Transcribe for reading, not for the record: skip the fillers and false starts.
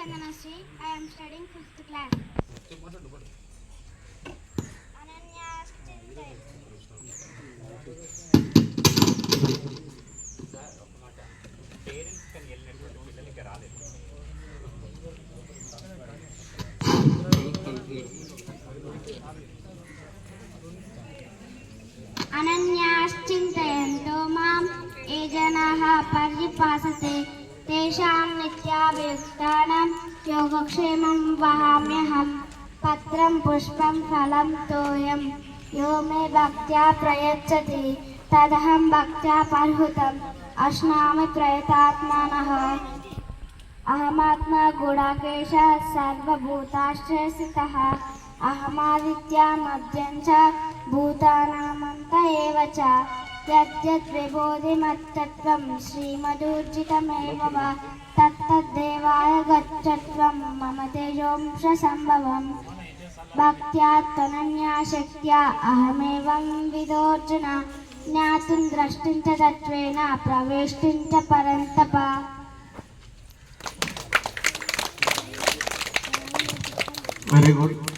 Chandanasri. I am studying 5th class. Ananya's Chintai. Ananyashchintayanto mam ye janaha paripasate tesham nityabhyuktanam yogakshemam vahamyaham patram pushpam phalam toyam yo me bhaktya prayachati tadaham bhaktya parhutam ashnami prayatatmanah अहमात्मा गुणाकेश सर्वभूताश्रयस्थितः अहमादित्या मध्यं च भूतानामन्त एव च यद्यद् विबोधिमत्तत्त्वं श्रीमदूर्जितमेव वा तत्तद्देवाय गच्छत्वं मम तेजोंशसम्भवम् भक्त्या त्वनन्या शक्त्या अहमेवं विदोऽर्जुन ज्ञातुं द्रष्टुं च तत्त्वेन प्रवेष्टुं च परन्तप Very good.